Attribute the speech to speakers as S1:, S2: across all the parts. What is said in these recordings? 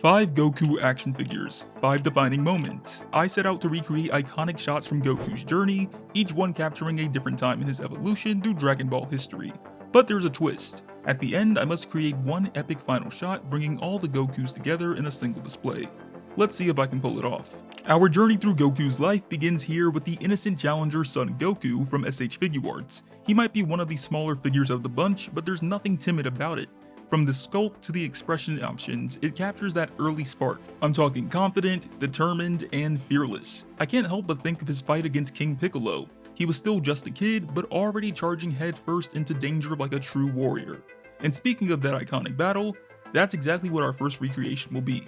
S1: 5 Goku action figures, 5 defining moments. I set out to recreate iconic shots from Goku's journey, each one capturing a different time in his evolution through Dragon Ball history. But there's a twist. At the end, I must create one epic final shot bringing all the Gokus together in a single display. Let's see if I can pull it off. Our journey through Goku's life begins here with the innocent challenger Son Goku from SH Figuarts. He might be one of the smaller figures of the bunch, but there's nothing timid about it. From the sculpt to the expression options, it captures that early spark. I'm talking confident, determined, and fearless. I can't help but think of his fight against King Piccolo. He was still just a kid, but already charging headfirst into danger like a true warrior. And speaking of that iconic battle, that's exactly what our first recreation will be.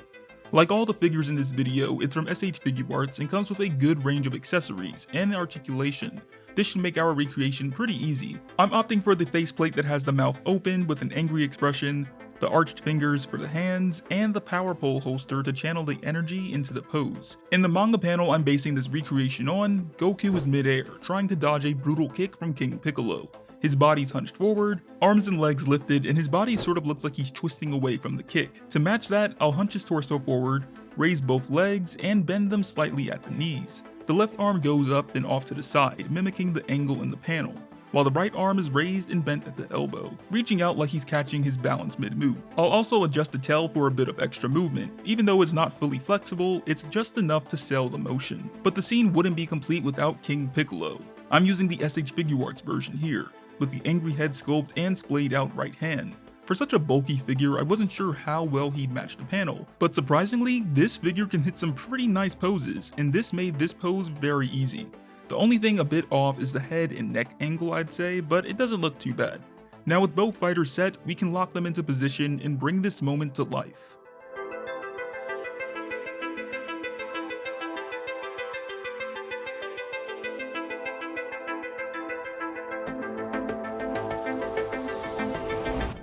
S1: Like all the figures in this video, it's from SH Figuarts and comes with a good range of accessories and articulation. This should make our recreation pretty easy. I'm opting for the faceplate that has the mouth open with an angry expression, the arched fingers for the hands, and the power pole holster to channel the energy into the pose. In the manga panel I'm basing this recreation on, Goku is mid-air, trying to dodge a brutal kick from King Piccolo. His body's hunched forward, arms and legs lifted, and his body sort of looks like he's twisting away from the kick. To match that, I'll hunch his torso forward, raise both legs, and bend them slightly at the knees. The left arm goes up and off to the side, mimicking the angle in the panel, while the right arm is raised and bent at the elbow, reaching out like he's catching his balance mid-move. I'll also adjust the tail for a bit of extra movement. Even though it's not fully flexible, it's just enough to sell the motion. But the scene wouldn't be complete without King Piccolo. I'm using the SH Figuarts version here, with the angry head sculpt and splayed out right hand. For such a bulky figure, I wasn't sure how well he'd match the panel, but surprisingly, this figure can hit some pretty nice poses, and this made this pose very easy. The only thing a bit off is the head and neck angle, I'd say, but it doesn't look too bad. Now with both fighters set, we can lock them into position and bring this moment to life.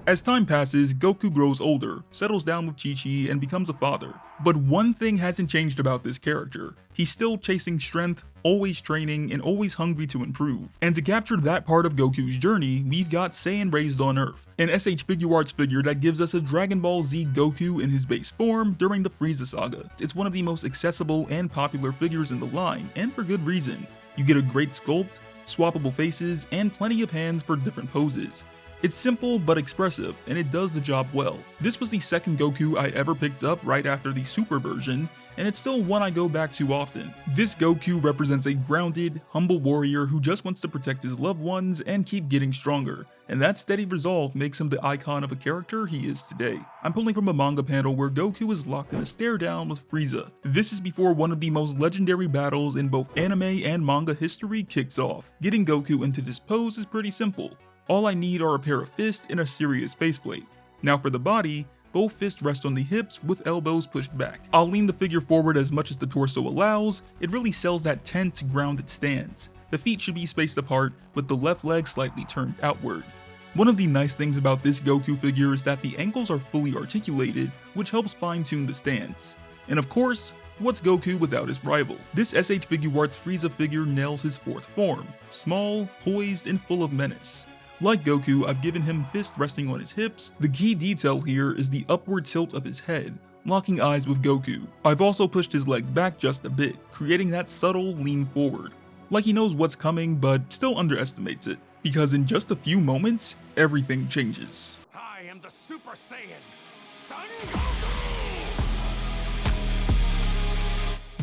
S1: As time passes, Goku grows older, settles down with Chi-Chi, and becomes a father. But one thing hasn't changed about this character. He's still chasing strength, always training, and always hungry to improve. And to capture that part of Goku's journey, we've got Saiyan Raised on Earth, an SH Figuarts figure that gives us a Dragon Ball Z Goku in his base form during the Frieza saga. It's one of the most accessible and popular figures in the line, and for good reason. You get a great sculpt, swappable faces, and plenty of hands for different poses. It's simple but expressive, and it does the job well. This was the second Goku I ever picked up right after the Super version, and it's still one I go back to often. This Goku represents a grounded, humble warrior who just wants to protect his loved ones and keep getting stronger, and that steady resolve makes him the icon of a character he is today. I'm pulling from a manga panel where Goku is locked in a stare down with Frieza. This is before one of the most legendary battles in both anime and manga history kicks off. Getting Goku into this pose is pretty simple. All I need are a pair of fists and a serious faceplate. Now for the body, both fists rest on the hips with elbows pushed back. I'll lean the figure forward as much as the torso allows. It really sells that tense, grounded stance. The feet should be spaced apart with the left leg slightly turned outward. One of the nice things about this Goku figure is that the ankles are fully articulated, which helps fine-tune the stance. And of course, what's Goku without his rival? This SH Figuarts Frieza figure nails his fourth form, small, poised, and full of menace. Like Goku, I've given him fists resting on his hips. The key detail here is the upward tilt of his head, locking eyes with Goku. I've also pushed his legs back just a bit, creating that subtle lean forward. Like he knows what's coming, but still underestimates it. Because in just a few moments, everything changes.
S2: I am the Super Saiyan, Son Goku!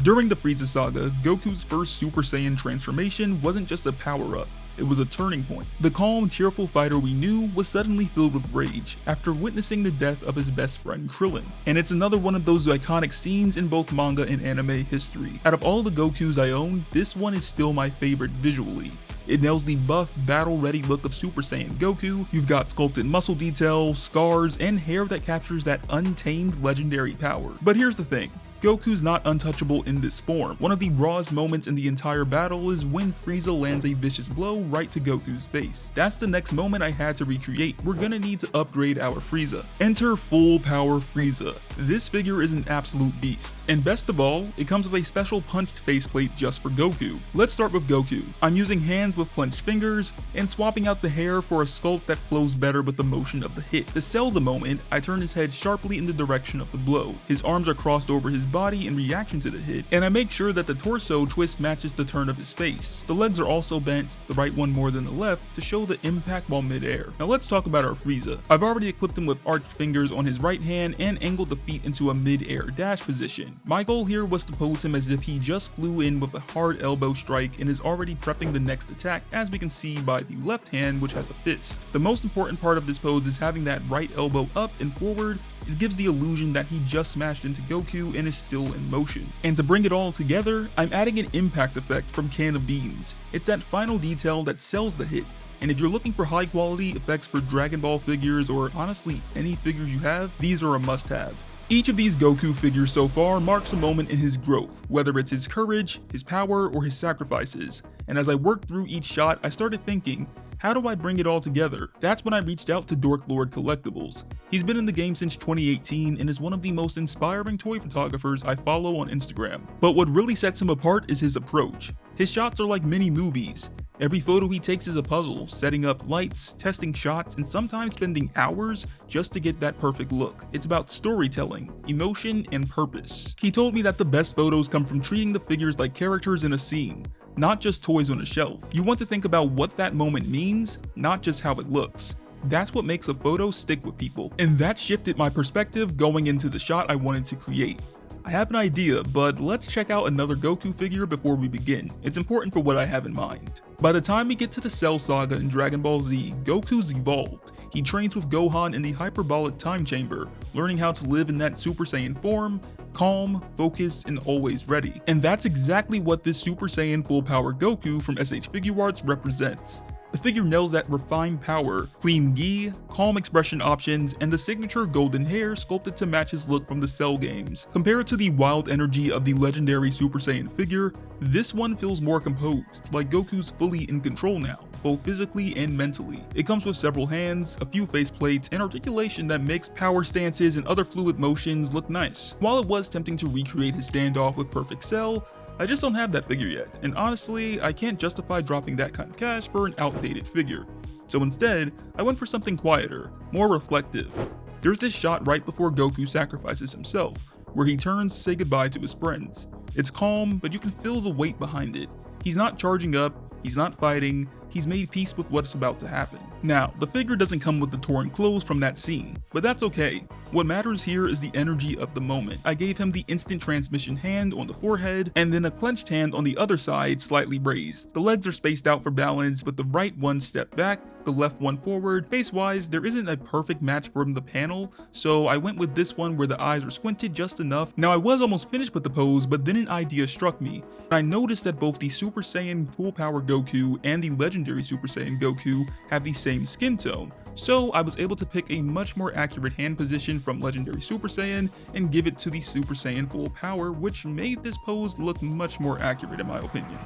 S1: During the Frieza saga, Goku's first Super Saiyan transformation wasn't just a power-up, it was a turning point. The calm, cheerful fighter we knew was suddenly filled with rage after witnessing the death of his best friend Krillin. And it's another one of those iconic scenes in both manga and anime history. Out of all the Gokus I own, this one is still my favorite visually. It nails the buff, battle-ready look of Super Saiyan Goku. You've got sculpted muscle detail, scars, and hair that captures that untamed legendary power. But here's the thing. Goku's not untouchable in this form. One of the rawest moments in the entire battle is when Frieza lands a vicious blow right to Goku's face. That's the next moment I had to recreate. We're gonna need to upgrade our Frieza. Enter full power Frieza. This figure is an absolute beast. And best of all, it comes with a special punched faceplate just for Goku. Let's start with Goku. I'm using hands with clenched fingers, and swapping out the hair for a sculpt that flows better with the motion of the hit. To sell the moment, I turn his head sharply in the direction of the blow. His arms are crossed over his body in reaction to the hit, and I make sure that the torso twist matches the turn of his face. The legs are also bent, the right one more than the left, to show the impact while mid-air. Now let's talk about our Frieza. I've already equipped him with arched fingers on his right hand and angled the feet into a mid-air dash position. My goal here was to pose him as if he just flew in with a hard elbow strike and is already prepping the next attack, as we can see by the left hand, which has a fist. The most important part of this pose is having that right elbow up and forward. It gives the illusion that he just smashed into Goku and is still in motion. And to bring it all together, I'm adding an impact effect from Can of Beans. It's that final detail that sells the hit. And if you're looking for high quality effects for Dragon Ball figures, or honestly any figures you have, these are a must-have. Each of these Goku figures so far marks a moment in his growth, whether it's his courage, his power, or his sacrifices. And as I worked through each shot, I started thinking, how do I bring it all together? That's when I reached out to DorklordCollectibles. He's been in the game since 2018 and is one of the most inspiring toy photographers I follow on Instagram. But what really sets him apart is his approach. His shots are like mini movies. Every photo he takes is a puzzle, setting up lights, testing shots, and sometimes spending hours just to get that perfect look. It's about storytelling, emotion, and purpose. He told me that the best photos come from treating the figures like characters in a scene, not just toys on a shelf. You want to think about what that moment means, not just how it looks. That's what makes a photo stick with people. And that shifted my perspective going into the shot I wanted to create. I have an idea, but let's check out another Goku figure before we begin. It's important for what I have in mind. By the time we get to the Cell Saga in Dragon Ball Z, Goku's evolved. He trains with Gohan in the hyperbolic time chamber, learning how to live in that Super Saiyan form, calm, focused, and always ready. And that's exactly what this Super Saiyan full power Goku from SH Figuarts represents. The figure nails that refined power, clean gi, calm expression options, and the signature golden hair sculpted to match his look from the Cell games. Compared to the wild energy of the legendary Super Saiyan figure, this one feels more composed, like Goku's fully in control now, both physically and mentally. It comes with several hands, a few faceplates, and articulation that makes power stances and other fluid motions look nice. While it was tempting to recreate his standoff with Perfect Cell, I just don't have that figure yet, and honestly, I can't justify dropping that kind of cash for an outdated figure. So instead, I went for something quieter, more reflective. There's this shot right before Goku sacrifices himself, where he turns to say goodbye to his friends. It's calm, but you can feel the weight behind it. He's not charging up, he's not fighting, he's made peace with what's about to happen. Now, the figure doesn't come with the torn clothes from that scene, but that's okay. What matters here is the energy of the moment. I gave him the instant transmission hand on the forehead, and then a clenched hand on the other side, slightly raised. The legs are spaced out for balance, with the right one stepped back, the left one forward. Face-wise, there isn't a perfect match from the panel, so I went with this one where the eyes are squinted just enough. Now I was almost finished with the pose, but then an idea struck me. I noticed that both the Super Saiyan Full Power Goku and the legendary Super Saiyan Goku have the same skin tone. So I was able to pick a much more accurate hand position from Legendary Super Saiyan and give it to the Super Saiyan Full Power, which made this pose look much more accurate in my opinion.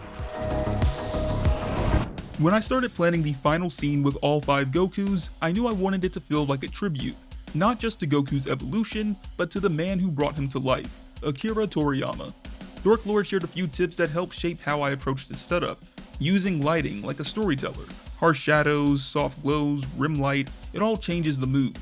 S1: When I started planning the final scene with all 5 Gokus, I knew I wanted it to feel like a tribute, not just to Goku's evolution, but to the man who brought him to life, Akira Toriyama. Dorklord shared a few tips that helped shape how I approached this setup, using lighting like a storyteller. Harsh shadows, soft glows, rim light, it all changes the mood.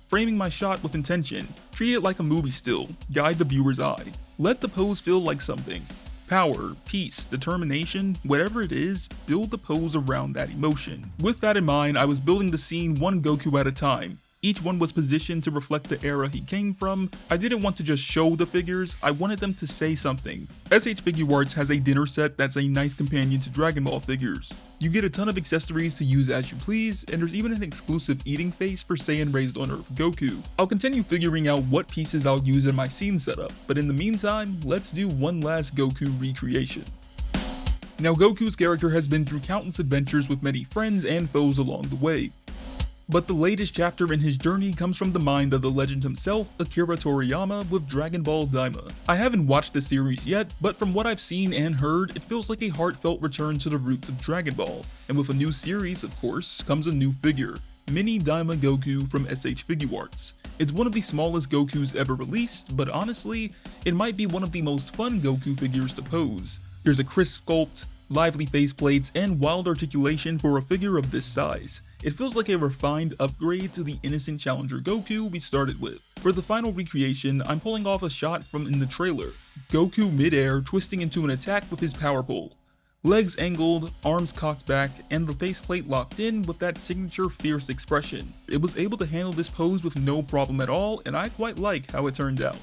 S1: Framing my shot with intention, treat it like a movie still, guide the viewer's eye. Let the pose feel like something. Power, peace, determination, whatever it is, build the pose around that emotion. With that in mind, I was building the scene one Goku at a time. Each one was positioned to reflect the era he came from. I didn't want to just show the figures, I wanted them to say something. SH Figuarts has a dinner set that's a nice companion to Dragon Ball figures. You get a ton of accessories to use as you please, and there's even an exclusive eating face for Saiyan Raised on Earth Goku. I'll continue figuring out what pieces I'll use in my scene setup, but in the meantime, let's do one last Goku recreation. Now Goku's character has been through countless adventures with many friends and foes along the way. But the latest chapter in his journey comes from the mind of the legend himself, Akira Toriyama, with Dragon Ball Daima. I haven't watched the series yet, but from what I've seen and heard, it feels like a heartfelt return to the roots of Dragon Ball. And with a new series, of course, comes a new figure, Mini Daima Goku from SH Figuarts. It's one of the smallest Gokus ever released, but honestly, it might be one of the most fun Goku figures to pose. There's a crisp sculpt, lively faceplates, and wild articulation for a figure of this size. It feels like a refined upgrade to the innocent challenger Goku we started with. For the final recreation, I'm pulling off a shot from in the trailer. Goku mid-air twisting into an attack with his power pole. Legs angled, arms cocked back, and the faceplate locked in with that signature fierce expression. It was able to handle this pose with no problem at all, and I quite like how it turned out.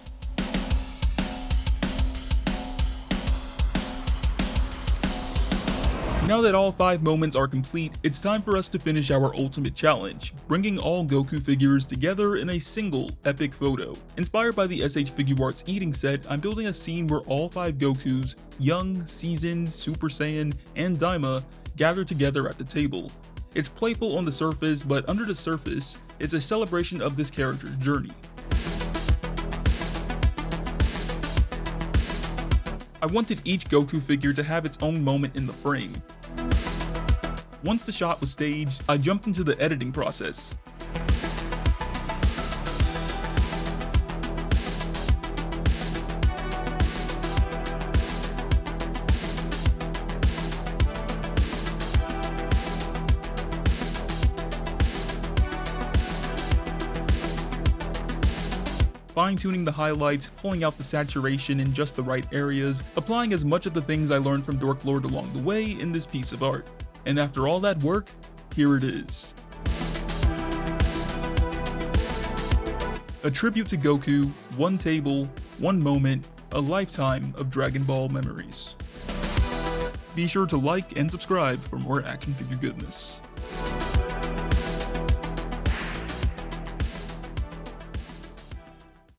S1: Now that all 5 moments are complete, it's time for us to finish our ultimate challenge, bringing all Goku figures together in a single epic photo. Inspired by the SH Figuarts eating set, I'm building a scene where all 5 Gokus, young, seasoned, Super Saiyan, and Daima, gather together at the table. It's playful on the surface, but under the surface, it's a celebration of this character's journey. I wanted each Goku figure to have its own moment in the frame. Once the shot was staged, I jumped into the editing process. Fine-tuning the highlights, pulling out the saturation in just the right areas, applying as much of the things I learned from Dorklord along the way in this piece of art. And after all that work, here it is. A tribute to Goku, one table, one moment, a lifetime of Dragon Ball memories. Be sure to like and subscribe for more action figure goodness.